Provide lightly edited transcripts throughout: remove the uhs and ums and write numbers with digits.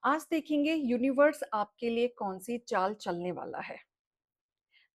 आज देखेंगे यूनिवर्स आपके लिए कौन सी चाल चलने वाला है।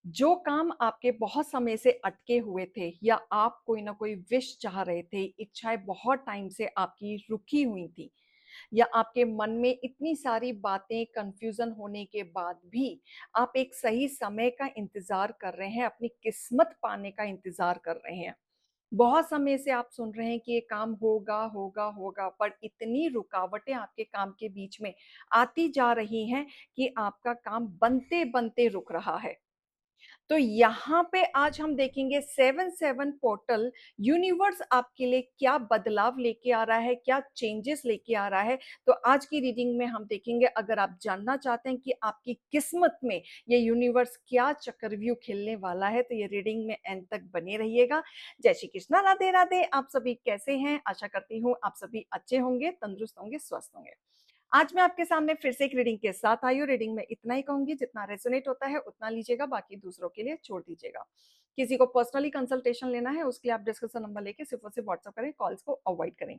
जो काम आपके बहुत समय से अटके हुए थे या आप कोई ना कोई विश चाह रहे थे, इच्छाएं बहुत टाइम से आपकी रुकी हुई थी या आपके मन में इतनी सारी बातें कंफ्यूजन होने के बाद भी आप एक सही समय का इंतजार कर रहे हैं, अपनी किस्मत पाने का इंतजार कर रहे हैं। बहुत समय से आप सुन रहे हैं कि ये काम होगा होगा होगा, पर इतनी रुकावटें आपके काम के बीच में आती जा रही हैं कि आपका काम बनते बनते रुक रहा है। तो यहाँ पे आज हम देखेंगे 7-7 पोर्टल यूनिवर्स आपके लिए क्या बदलाव लेके आ रहा है, क्या चेंजेस लेके आ रहा है। तो आज की रीडिंग में हम देखेंगे, अगर आप जानना चाहते हैं कि आपकी किस्मत में ये यूनिवर्स क्या चक्रव्यूह खेलने वाला है, तो ये रीडिंग में एंड तक बने रहिएगा। जय श्री कृष्णा, राधे राधे। आप सभी कैसे हैं? आशा करती हूँ आप सभी अच्छे होंगे, तंदुरुस्त होंगे, स्वस्थ होंगे। आज मैं आपके सामने फिर से एक रीडिंग के साथ आई हूँ। रीडिंग में इतना ही कहूंगी, जितना रेजोनेट होता है उतना लीजिएगा, बाकी दूसरों के लिए छोड़ दीजिएगा। किसी को पर्सनली कंसल्टेशन लेना है उसके लिए आप डिस्क्रिप्शन नंबर लेके सिर्फ और सिर्फ व्हाट्सअप करें, कॉल्स को अवॉइड करें।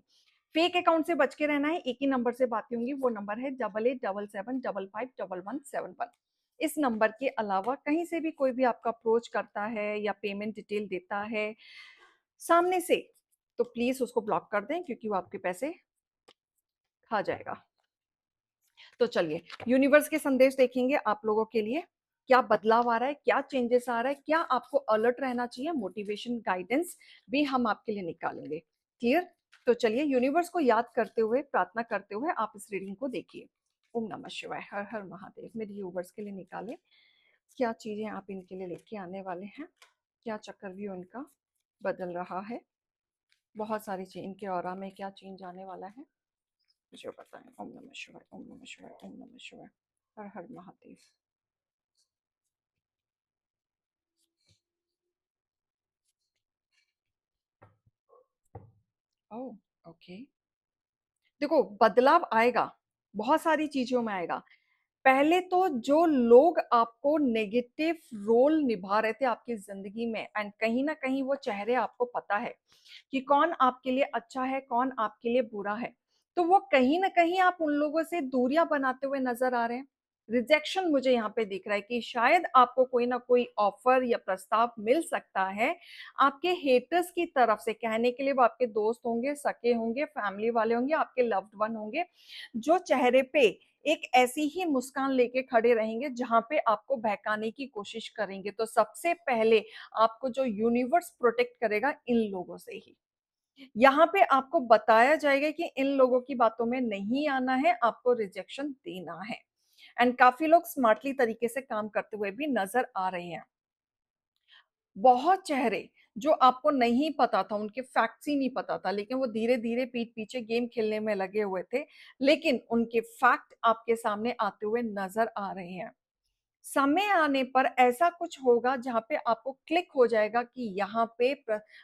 फेक अकाउंट से बच के रहना है, एक ही नंबर से बातें होंगी, वो नंबर है 8877755111। इस नंबर के अलावा कहीं से भी कोई भी आपका अप्रोच करता है या पेमेंट डिटेल देता है सामने से, तो प्लीज उसको ब्लॉक कर दें, क्योंकि वो आपके पैसे खा जाएगा। तो चलिए यूनिवर्स के संदेश देखेंगे आप लोगों के लिए। क्या बदलाव आ रहा है, क्या चेंजेस आ रहा है, क्या आपको अलर्ट रहना चाहिए, मोटिवेशन गाइडेंस भी हम आपके लिए निकालेंगे। क्लियर? तो चलिए यूनिवर्स को याद करते हुए, प्रार्थना करते हुए आप इस रीडिंग को देखिए। ओम नमः शिवाय, हर हर महादेव। मेरे यूनिवर्स के लिए निकाले क्या चीजें आप इनके लिए लेके आने वाले हैं, क्या चक्रव्यूह इनका बदल रहा है। बहुत सारी चीज इनके ऑरा में क्या चेंज आने वाला है मुझे बताएं। ओम नमः शिवाय, ओम नमः शिवाय, ओम नमः शिवाय, हर हर महादेव। ओह, ओके। देखो बदलाव आएगा, बहुत सारी चीजों में आएगा। पहले तो जो लोग आपको नेगेटिव रोल निभा रहे थे आपकी जिंदगी में, एंड कहीं ना कहीं वो चेहरे आपको पता है कि कौन आपके लिए अच्छा है, कौन आपके लिए बुरा है, तो वो कहीं ना कहीं आप उन लोगों से दूरियां बनाते हुए नजर आ रहे हैं। रिजेक्शन मुझे यहाँ पे दिख रहा है कि शायद आपको कोई ना कोई ऑफर या प्रस्ताव मिल सकता है आपके हेटर्स की तरफ से। कहने के लिए वो आपके दोस्त होंगे, सके होंगे, फैमिली वाले होंगे, आपके लव्ड वन होंगे, जो चेहरे पे एक ऐसी ही मुस्कान लेके खड़े रहेंगे जहां पे आपको बहकाने की कोशिश करेंगे। तो सबसे पहले आपको जो यूनिवर्स प्रोटेक्ट करेगा इन लोगों से ही। यहाँ पे आपको बताया जाएगा कि इन लोगों की बातों में नहीं आना है, आपको रिजेक्शन देना है। एंड काफी लोग स्मार्टली तरीके से काम करते हुए भी नजर आ रहे हैं। बहुत चेहरे जो आपको नहीं पता था, उनके फैक्ट्स ही नहीं पता था, लेकिन वो धीरे धीरे पीठ पीछे गेम खेलने में लगे हुए थे, लेकिन उनके फैक्ट आपके सामने आते हुए नजर आ रहे हैं। समय आने पर ऐसा कुछ होगा जहां पे आपको क्लिक हो जाएगा कि यहाँ पे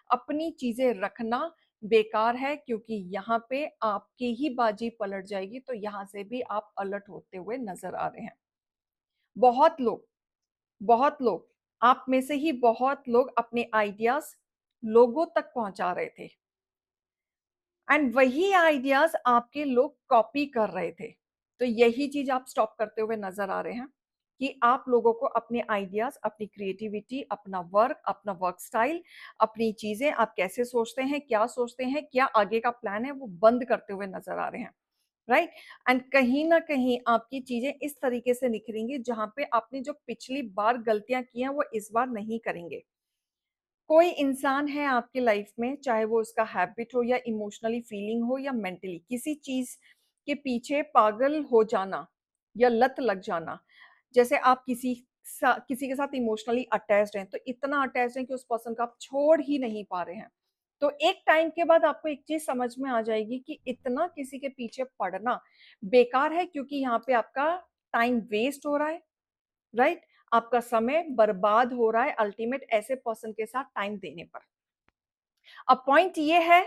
अपनी चीजें रखना बेकार है, क्योंकि यहाँ पे आपकी ही बाजी पलट जाएगी। तो यहाँ से भी आप अलर्ट होते हुए नजर आ रहे हैं। बहुत लोग, बहुत लोग, आप में से ही बहुत लोग अपने आइडियाज लोगों तक पहुंचा रहे थे, एंड वही आइडियाज आपके लोग कॉपी कर रहे थे। तो यही चीज आप स्टॉप करते हुए नजर आ रहे हैं कि आप लोगों को अपने आइडियाज, अपनी क्रिएटिविटी, अपना वर्क, अपना वर्क स्टाइल, अपनी चीजें, आप कैसे सोचते हैं, क्या सोचते हैं, क्या आगे का प्लान है, वो बंद करते हुए नजर आ रहे हैं। राइट? एंड कहीं ना कहीं आपकी चीजें इस तरीके से निखरेंगी जहां पे आपने जो पिछली बार गलतियां की हैं वो इस बार नहीं करेंगे। कोई इंसान है आपकी लाइफ में, चाहे वो उसका हैबिट हो या इमोशनली फीलिंग हो या मेंटली, किसी चीज के पीछे पागल हो जाना या लत लग जाना। जैसे आप किसी के साथ इमोशनली अटैच्ड हैं, तो इतना अटैच्ड हैं कि उस पर्सन को आप छोड़ ही नहीं पा रहे हैं। तो एक टाइम के बाद आपको एक चीज समझ में आ जाएगी कि इतना किसी के पीछे पड़ना बेकार है, क्योंकि यहाँ पे आपका टाइम वेस्ट हो रहा है। राइट? आपका समय बर्बाद हो रहा है अल्टीमेट ऐसे पर्सन के साथ टाइम देने पर। अब पॉइंट ये है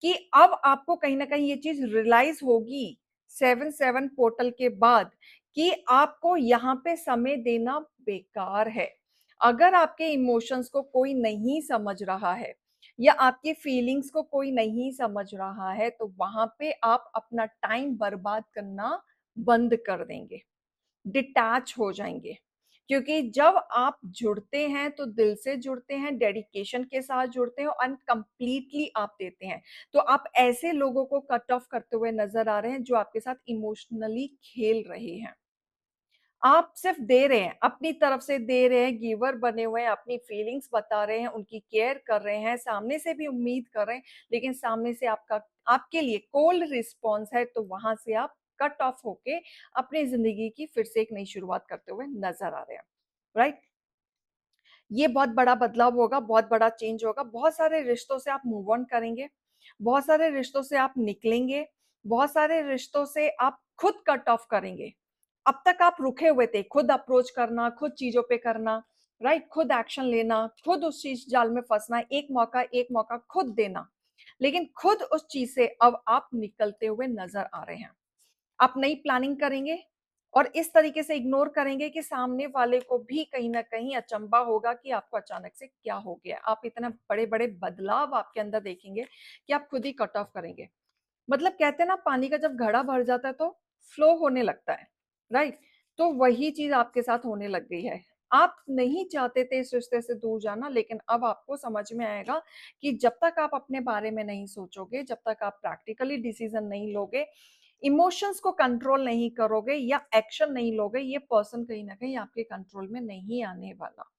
कि अब आपको कहीं ना कहीं ये चीज रियलाइज होगी 7-7 पोर्टल के बाद कि आपको यहाँ पे समय देना बेकार है। अगर आपके इमोशंस को कोई नहीं समझ रहा है या आपकी फीलिंग्स को कोई नहीं समझ रहा है, तो वहां पे आप अपना टाइम बर्बाद करना बंद कर देंगे, डिटैच हो जाएंगे। क्योंकि जब आप जुड़ते हैं तो दिल से जुड़ते हैं, डेडिकेशन के साथ जुड़ते हैं और कंप्लीटली आप देते हैं। तो आप ऐसे लोगों को कट ऑफ करते हुए नजर आ रहे हैं जो आपके साथ इमोशनली खेल रहे हैं। आप सिर्फ दे रहे हैं, अपनी तरफ से दे रहे हैं, गिवर बने हुए हैं, अपनी फीलिंग्स बता रहे हैं, उनकी केयर कर रहे हैं, सामने से भी उम्मीद कर रहे हैं, लेकिन सामने से आपका आपके लिए कोल्ड रिस्पॉन्स है, तो वहां से आप कट ऑफ होके अपनी जिंदगी की फिर से एक नई शुरुआत करते हुए नजर आ रहे हैं। राइट? ये बहुत बड़ा बदलाव होगा, बहुत बड़ा चेंज होगा। बहुत सारे रिश्तों से आप मूव ऑन करेंगे, बहुत सारे रिश्तों से आप निकलेंगे, बहुत सारे रिश्तों से आप खुद कट ऑफ करेंगे। अब तक आप रुके हुए थे, खुद अप्रोच करना, खुद चीजों पे करना, राइट, खुद एक्शन लेना, खुद उस चीज जाल में फंसना, एक मौका खुद देना। लेकिन खुद उस चीज से अब आप निकलते हुए नजर आ रहे हैं। आप नई प्लानिंग करेंगे और इस तरीके से इग्नोर करेंगे कि सामने वाले को भी कहीं ना कहीं अचंभा होगा कि आपको अचानक से क्या हो गया। आप इतना बड़े बड़े बदलाव आपके अंदर देखेंगे कि आप खुद ही कट ऑफ करेंगे। मतलब कहते हैं ना, पानी का जब घड़ा भर जाता है तो फ्लो होने लगता है, राइट? तो वही चीज आपके साथ होने लग गई है। आप नहीं चाहते थे इस रिश्ते से दूर जाना, लेकिन अब आपको समझ में आएगा कि जब तक आप अपने बारे में नहीं सोचोगे, जब तक आप प्रैक्टिकली डिसीजन नहीं लोगे, इमोशंस को कंट्रोल नहीं करोगे या एक्शन नहीं लोगे, ये पर्सन कहीं ना कहीं आपके कंट्रोल में नहीं आने वाला।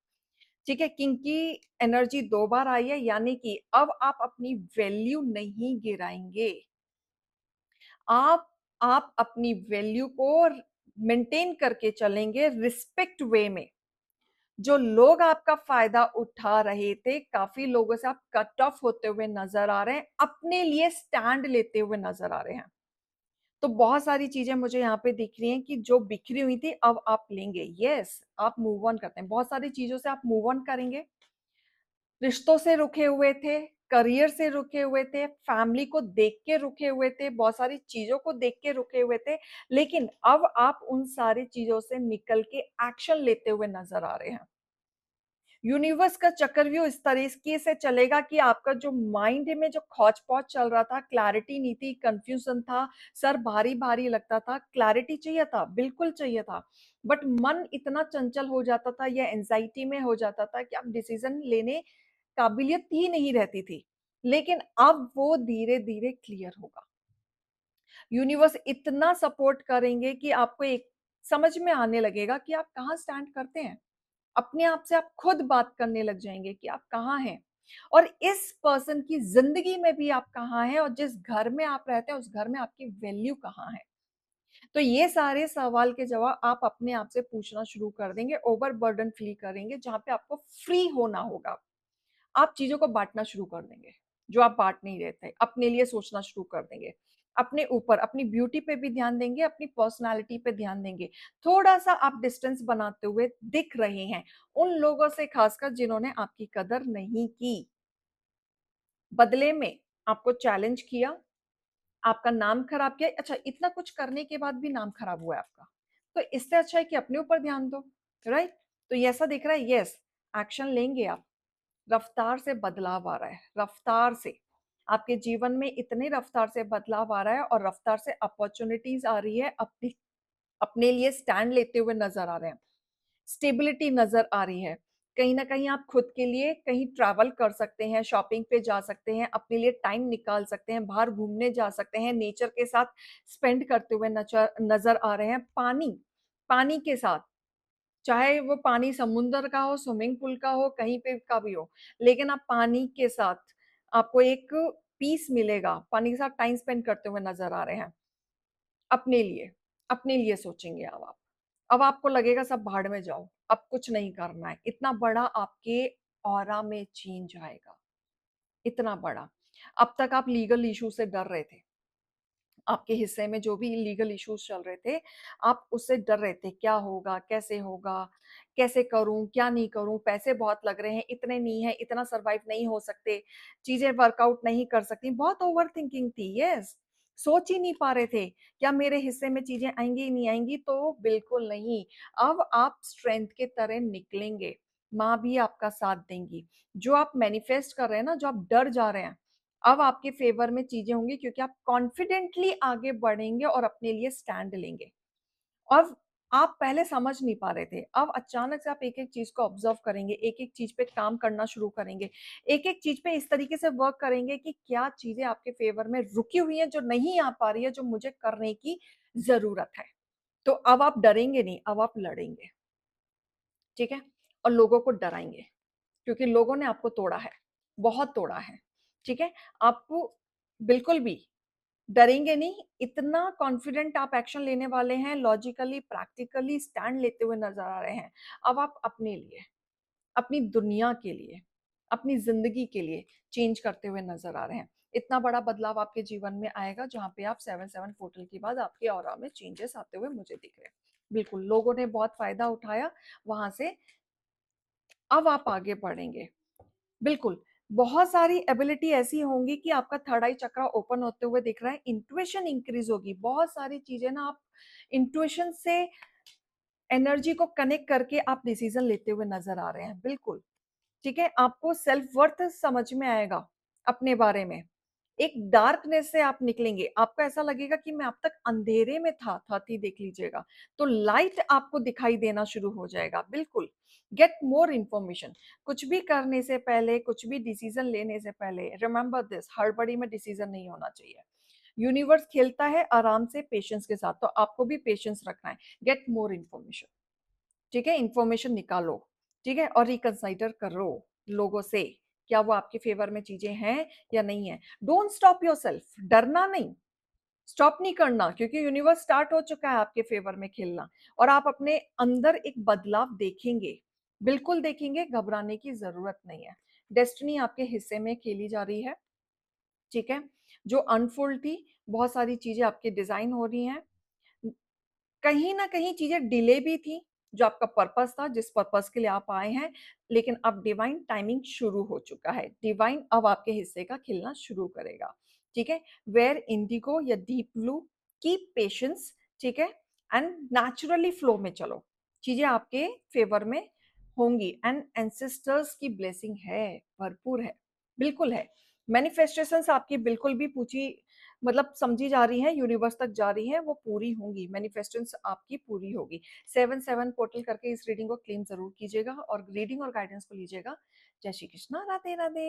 ठीक है? किंग की एनर्जी 2 बार आई है, यानी कि अब आप अपनी वैल्यू नहीं गिराएंगे। आप आप अपनी वैल्यू को मेंटेन करके चलेंगे रिस्पेक्ट वे में। जो लोग आपका फायदा उठा रहे थे, काफी लोगों से आप कट ऑफ होते हुए नजर आ रहे हैं, अपने लिए स्टैंड लेते हुए नजर आ रहे हैं। तो बहुत सारी चीजें मुझे यहाँ पे दिख रही हैं कि जो बिखरी हुई थी अब आप लेंगे। यस, आप मूव ऑन करते हैं, बहुत सारी चीजों से आप मूव ऑन करेंगे। रिश्तों से रुके हुए थे, करियर से रुके हुए थे, फैमिली को देख के रुके हुए थे, बहुत सारी चीजों को देख के रुके हुए थे, लेकिन अब आप उन सारी चीजों से निकल के एक्शन लेते हुए नजर आ रहे हैं। यूनिवर्स का चक्रव्यूह इस तरीके से चलेगा कि आपका जो माइंड में जो खौच पौच चल रहा था, क्लैरिटी नहीं थी, कंफ्यूजन था, सर भारी भारी लगता था, क्लैरिटी चाहिए था, बिल्कुल चाहिए था, बट मन इतना चंचल हो जाता था या एंजाइटी में हो जाता था कि आप डिसीजन लेने काबिलियत ही नहीं रहती थी। लेकिन अब वो धीरे धीरे क्लियर होगा। यूनिवर्स इतना सपोर्ट करेंगे कि आपको एक समझ में आने लगेगा कि आप कहाँ स्टैंड करते हैं। अपने आप से आप खुद बात करने लग जाएंगे कि आप कहाँ हैं और इस पर्सन की जिंदगी में भी आप कहाँ हैं, और जिस घर में आप रहते हैं उस घर में आपकी वैल्यू कहाँ है। तो ये सारे सवाल के जवाब आप अपने आप से पूछना शुरू कर देंगे, ओवरबर्डन फील करेंगे, जहां पे आपको फ्री होना होगा। आप चीजों को बांटना शुरू कर देंगे, जो आप बांट नहीं रहे थे, अपने लिए सोचना शुरू कर देंगे, अपने ऊपर, अपनी ब्यूटी पे भी ध्यान देंगे, अपनी पर्सनालिटी पे ध्यान देंगे। थोड़ा सा आप डिस्टेंस बनाते हुए दिख रहे हैं उन लोगों से, खासकर जिन्होंने आपकी कदर नहीं की, बदले में आपको चैलेंज किया, आपका नाम खराब किया। अच्छा, इतना कुछ करने के बाद भी नाम खराब हुआ है आपका, तो इससे अच्छा है कि अपने ऊपर ध्यान दो। राइट? तो ये ऐसा दिख रहा है, यस, एक्शन लेंगे आप। रफ्तार से बदलाव आ रहा है, रफ्तार से आपके जीवन में इतने रफ्तार से बदलाव आ रहा है, और रफ्तार से अपॉर्चुनिटीज आ रही है, अपनी अपने लिए स्टैंड लेते हुए नजर आ रहे हैं, स्टेबिलिटी नजर आ रही है। कहीं ना कहीं आप खुद के लिए कहीं ट्रैवल कर सकते हैं, शॉपिंग पे जा सकते हैं, अपने लिए टाइम निकाल सकते हैं, बाहर घूमने जा सकते हैं, नेचर के साथ स्पेंड करते हुए नजर नजर आ रहे हैं। पानी, पानी के साथ, चाहे वो पानी समुंदर का हो, स्विमिंग पूल का हो, कहीं पे का भी हो, लेकिन आप पानी के साथ आपको एक पीस मिलेगा, पानी के साथ टाइम स्पेंड करते हुए नजर आ रहे हैं। अपने लिए, अपने लिए सोचेंगे अब आप। अब आपको लगेगा सब भाड़ में जाओ, अब कुछ नहीं करना है। इतना बड़ा आपके ऑरा में चेंज आएगा, इतना बड़ा। अब तक आप लीगल इशू से डर रहे थे, आपके हिस्से में जो भी लीगल इश्यूज चल रहे थे, आप उससे डर रहे थे, क्या होगा, कैसे होगा, कैसे करूं, क्या नहीं करूं, पैसे बहुत लग रहे हैं, इतने नहीं है, इतना सरवाइव नहीं हो सकते, चीजें वर्कआउट नहीं कर सकती, बहुत ओवर थिंकिंग थी। यस, सोच ही नहीं पा रहे थे क्या मेरे हिस्से में चीजें आएंगी ही नहीं आएंगी, तो बिल्कुल नहीं। अब आप स्ट्रेंथ के तरह निकलेंगे, माँ भी आपका साथ देंगी। जो आप मैनिफेस्ट कर रहे हैं ना, जो आप डर जा रहे हैं, अब आपके फेवर में चीजें होंगी, क्योंकि आप कॉन्फिडेंटली आगे बढ़ेंगे और अपने लिए स्टैंड लेंगे। अब आप पहले समझ नहीं पा रहे थे, अब अचानक से आप एक-एक चीज़ को ऑब्ज़र्व करेंगे, एक-एक चीज़ पे काम करना शुरू करेंगे, एक-एक चीज़ पे इस तरीके से वर्क करेंगे कि क्या चीज़ें आपके फ़ेवर में रुकी हुई हैं, जो नहीं आ पा रही है, जो मुझे करने की ज़रूरत है। तो अब आप डरेंगे नहीं, अब आप लड़ेंगे, ठीक है? और लोगों को डराएँगे, क्योंकि लोगों ने आपको तोड़ा है, बहुत तोड़ा है, ठीक है? आपको बिल्कुल भी डरेंगे नहीं, इतना कॉन्फिडेंट आप एक्शन लेने वाले हैं, लॉजिकली, प्रैक्टिकली स्टैंड लेते हुए नज़र आ रहे हैं। अब आप अपने लिए, अपनी दुनिया के लिए, अपनी ज़िंदगी के लिए चेंज करते हुए नज़र आ रहे हैं। इतना बड़ा बदलाव आपके जीवन में आएगा, जहाँ पे आप 7-7 पोर्टल के बाद आपके ऑरा में चेंजेस आते हुए मुझे दिख रहे हैं। बिल्कुल, लोगों ने बहुत फ़ायदा उठाया वहाँ से, अब आप आगे बढ़ेंगे। बिल्कुल, बहुत सारी एबिलिटी ऐसी होंगी कि आपका थर्ड आई चक्रा ओपन होते हुए दिख रहा है, इंट्यूशन इंक्रीज़ होगी, बहुत सारी चीज़ें ना आप इंट्यूशन से एनर्जी को कनेक्ट करके आप डिसीज़न लेते हुए नज़र आ रहे हैं, बिल्कुल, ठीक है? आपको सेल्फ वर्थ समझ में आएगा अपने बारे में। एक डार्कनेस से आप निकलेंगे, आपको ऐसा लगेगा कि मैं अब तक अंधेरे में था थी देख लीजिएगा, तो लाइट आपको दिखाई देना शुरू हो जाएगा, बिल्कुल। गेट मोर इन्फॉर्मेशन, कुछ भी करने से पहले, कुछ भी डिसीज़न लेने से पहले रिमेंबर दिस, हड़बड़ी में डिसीज़न नहीं होना चाहिए। यूनिवर्स खेलता है आराम से पेशेंस के साथ, तो आपको भी पेशेंस रखना है। गेट मोर इन्फॉर्मेशन, ठीक है? इन्फॉर्मेशन निकालो, ठीक है? और रिकंसिडर करो लोगों से, क्या वो आपके फ़ेवर में चीज़ें हैं या नहीं है। डोंट स्टॉप योरसेल्फ, डरना नहीं, स्टॉप नहीं करना, क्योंकि यूनिवर्स स्टार्ट हो चुका है आपके फ़ेवर में खेलना और आप अपने अंदर एक बदलाव देखेंगे, बिल्कुल देखेंगे, घबराने की ज़रूरत नहीं है। डेस्टिनी आपके हिस्से में खेली जा रही है, ठीक है? जो अनफोल्ड थी, बहुत सारी चीज़ें आपकी डिज़ाइन हो रही हैं। कहीं न कहीं चीज़ें डिले भी थी, जो आपका पर्पस था, जिस पर्पस के लिए आप आए हैं, लेकिन अब डिवाइन टाइमिंग शुरू हो चुका है। डिवाइन अब आपके हिस्से का खिलना शुरू करेगा, ठीक है? वेयर इंडिगो या डीप ब्लू, कीप पेशेंस, ठीक है? एंड नेचुरली फ्लो में चलो, चीज़ें आपके फेवर में होंगी एंड एंसेस्टर्स की ब्लेसिंग है, भरपूर है, बिल्कुल है। मैनिफेस्टेशंस आपकी बिल्कुल भी पूछी मतलब समझी जा रही हैं, यूनिवर्स तक जा रही हैं, वो पूरी होंगी, मैनिफेस्टेशंस आपकी पूरी होगी। 7-7 पोर्टल करके इस रीडिंग को क्लेम ज़रूर कीजिएगा और रीडिंग और गाइडेंस को लीजिएगा। जय श्री कृष्णा, राधे राधे।